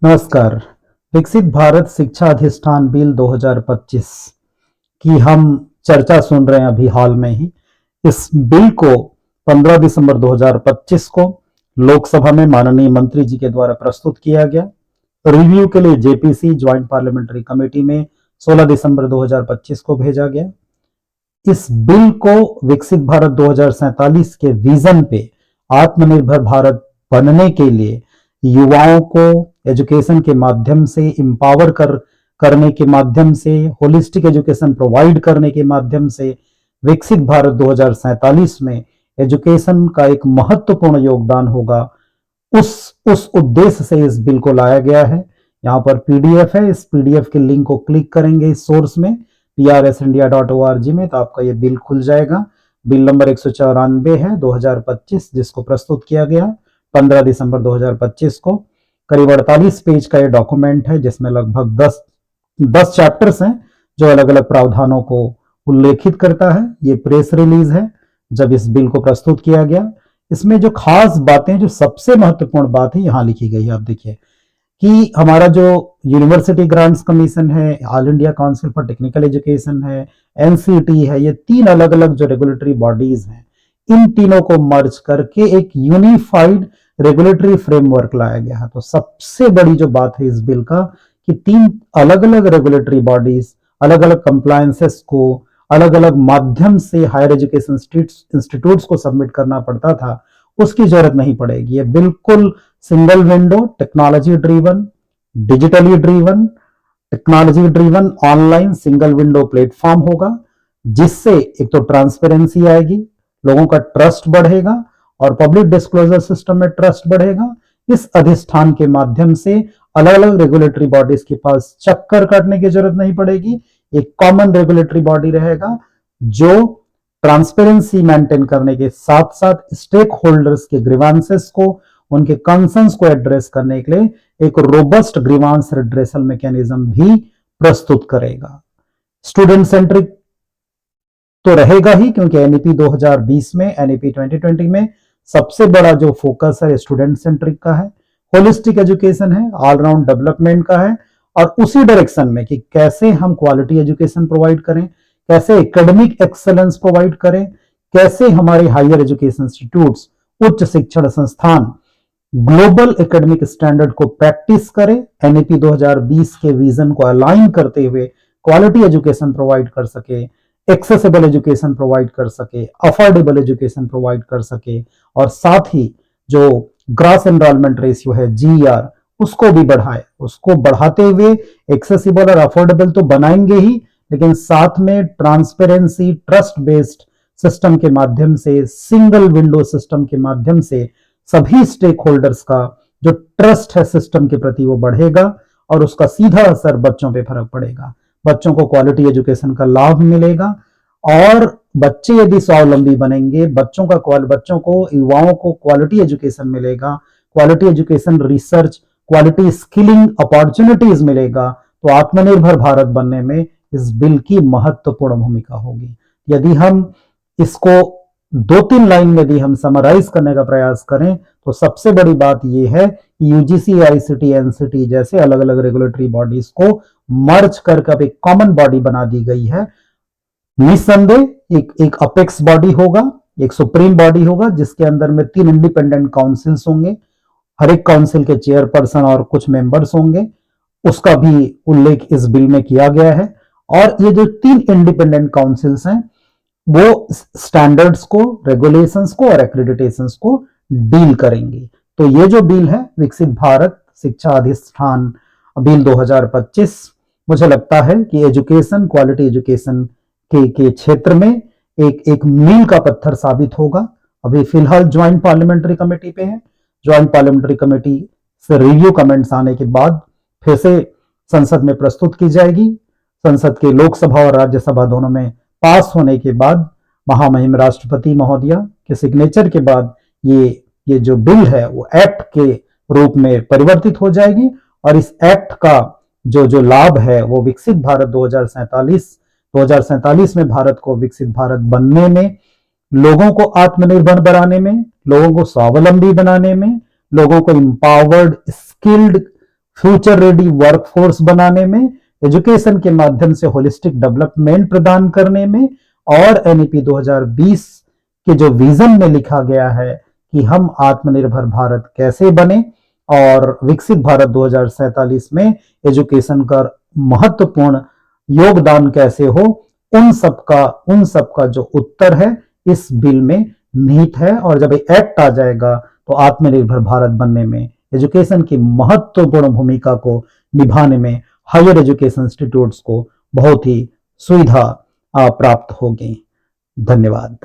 नमस्कार। विकसित भारत शिक्षा अधिष्ठान बिल 2025 की हम चर्चा सुन रहे हैं अभी हाल में ही। इस बिल को 15 दिसंबर 2025 को लोकसभा में माननीय मंत्री जी के द्वारा प्रस्तुत किया गया। रिव्यू के लिए जेपीसी ज्वाइंट पार्लियामेंट्री कमेटी में 16 दिसंबर 2025 को भेजा गया। इस बिल को विकसित भारत 2047 के विजन पे आत्मनिर्भर भारत बनने के लिए युवाओं को एजुकेशन के माध्यम से इंपावर करने के माध्यम से, होलिस्टिक एजुकेशन प्रोवाइड करने के माध्यम से विकसित भारत 2047 में एजुकेशन का एक महत्वपूर्ण योगदान होगा। उस उद्देश्य से इस बिल को लाया गया है। यहाँ पर पीडीएफ है, इस पीडीएफ के लिंक को क्लिक करेंगे इस सोर्स में prsindia.org में, तो आपका ये बिल खुल जाएगा। बिल नंबर 194 है 2025, जिसको प्रस्तुत किया गया 15 दिसंबर 2025 को। करीब 48 पेज का ये डॉक्यूमेंट है, जिसमें लगभग 10 चैप्टर्स हैं जो अलग अलग प्रावधानों को उल्लेखित करता है। ये प्रेस रिलीज है जब इस बिल को प्रस्तुत किया गया। इसमें जो खास बातें, जो सबसे महत्वपूर्ण बात है, यहां लिखी गई है। आप देखिए कि हमारा जो यूनिवर्सिटी ग्रांट्स कमीशन है, all India council for technical education है, एनसीटी है, ये तीन अलग अलग जो रेगुलेटरी बॉडीज हैं, इन तीनों को मर्ज करके एक यूनिफाइड रेगुलेटरी फ्रेमवर्क लाया गया है। तो सबसे बड़ी जो बात है इस बिल का कि तीन अलग अलग रेगुलेटरी बॉडीज, अलग अलग कंप्लायंसेस को अलग अलग माध्यम से हायर एजुकेशन इंस्टीट्यूट्स को सबमिट करना पड़ता था, उसकी जरूरत नहीं पड़ेगी। ये बिल्कुल single window, technology driven, digitally driven, technology driven online single window platform होगा, जिससे एक तो ट्रांसपेरेंसी आएगी, लोगों का ट्रस्ट बढ़ेगा और पब्लिक डिस्क्लोजर सिस्टम में ट्रस्ट बढ़ेगा। इस अधिष्ठान के माध्यम से अलग अलग रेगुलेटरी बॉडीज के पास चक्कर काटने की जरूरत नहीं पड़ेगी। एक कॉमन रेगुलेटरी बॉडी रहेगा जो ट्रांसपेरेंसी मेंटेन करने के साथ साथ स्टेक होल्डर्स के ग्रीवांसेस को, उनके कंसर्न्स को एड्रेस करने के लिए एक रोबस्ट ग्रीवांस रिड्रेसल मैकेनिज्म भी प्रस्तुत करेगा। स्टूडेंट सेंट्रिक तो रहेगा ही, क्योंकि एनईपी 2020 में, एनईपी 2020 में सबसे बड़ा जो फोकस है स्टूडेंट सेंट्रिक का है, होलिस्टिक एजुकेशन है, ऑलराउंड डेवलपमेंट का है, और उसी डायरेक्शन में कि कैसे हम क्वालिटी एजुकेशन प्रोवाइड करें, कैसे एकेडमिक एक्सेलेंस प्रोवाइड करें, कैसे हमारे हायर एजुकेशन इंस्टीट्यूट्स, उच्च शिक्षण संस्थान ग्लोबल एकेडमिक स्टैंडर्ड को प्रैक्टिस करें, एनईपी 2020 के विजन को अलाइन करते हुए क्वालिटी एजुकेशन प्रोवाइड कर सके, एक्सेसिबल एजुकेशन प्रोवाइड कर सके, अफोर्डेबल एजुकेशन प्रोवाइड कर सके, और साथ ही जो ग्रॉस एनरोलमेंट रेशियो है जीईआर, उसको भी बढ़ाए। उसको बढ़ाते हुए एक्सेसिबल और अफोर्डेबल तो बनाएंगे ही, लेकिन साथ में ट्रांसपेरेंसी, ट्रस्ट बेस्ड सिस्टम के माध्यम से, सिंगल विंडो सिस्टम के माध्यम से सभी स्टेक होल्डर्स का जो ट्रस्ट है सिस्टम के प्रति वो बढ़ेगा, और उसका सीधा असर बच्चों पे फर्क पड़ेगा। बच्चों को क्वालिटी एजुकेशन का लाभ मिलेगा, और बच्चे यदि स्वावलंबी बनेंगे, बच्चों को, युवाओं को क्वालिटी एजुकेशन मिलेगा, quality education research, quality skilling opportunities मिलेगा, तो आत्मनिर्भर भारत बनने में इस बिल की महत्वपूर्ण भूमिका होगी। यदि हम इसको 2-3 लाइन में यदि हम समराइज करने का प्रयास करें, तो सबसे बड़ी बात यह है कि यूजीसी, आईसीटी, एनसीटी जैसे अलग अलग रेगुलेटरी बॉडीज को मर्ज करके एक कॉमन बॉडी बना दी गई है। निस्संदेह एक अपेक्स बॉडी होगा, एक सुप्रीम बॉडी होगा, जिसके अंदर में 3 इंडिपेंडेंट काउंसिल्स होंगे, हर एक काउंसिल के चेयरपर्सन और कुछ मेंबर्स होंगे, उसका भी उल्लेख इस बिल में किया गया है। और ये जो 3 इंडिपेंडेंट काउंसिल्स हैं, वो स्टैंडर्ड्स को, रेगुलेशंस को और एक्रेडिटेशंस को डील करेंगे। तो ये जो बिल है विकसित भारत शिक्षा अधिष्ठान बिल 2025, मुझे लगता है कि एजुकेशन, क्वालिटी एजुकेशन के क्षेत्र में एक मील का पत्थर साबित होगा। अभी फिलहाल ज्वाइंट पार्लियामेंट्री कमेटी पे है। ज्वाइंट पार्लियामेंट्री कमेटी से रिव्यू कमेंट्स आने के बाद फिर से संसद में प्रस्तुत की जाएगी। संसद के लोकसभा और राज्यसभा दोनों में पास होने के बाद महामहिम राष्ट्रपति महोदया के सिग्नेचर के बाद ये जो बिल है वो एक्ट के रूप में परिवर्तित हो जाएगी, और इस एक्ट का जो लाभ है वो विकसित भारत 2047 में भारत को विकसित भारत बनने में, लोगों को आत्मनिर्भर बनाने में, लोगों को स्वावलंबी बनाने में, लोगों को empowered, skilled, future ready workforce बनाने में, एजुकेशन के माध्यम से होलिस्टिक डेवलपमेंट प्रदान करने में, और एनईपी 2020 के जो विजन में लिखा गया है कि हम आत्मनिर्भर भारत कैसे बने और विकसित भारत 2047 में एजुकेशन का महत्वपूर्ण योगदान कैसे हो, उन सबका जो उत्तर है इस बिल में निहित है। और जब एक्ट आ जाएगा तो आत्मनिर्भर भारत बनने में, एजुकेशन की महत्वपूर्ण भूमिका को निभाने में हायर एजुकेशन इंस्टीट्यूट्स को बहुत ही सुविधा प्राप्त होगी। धन्यवाद।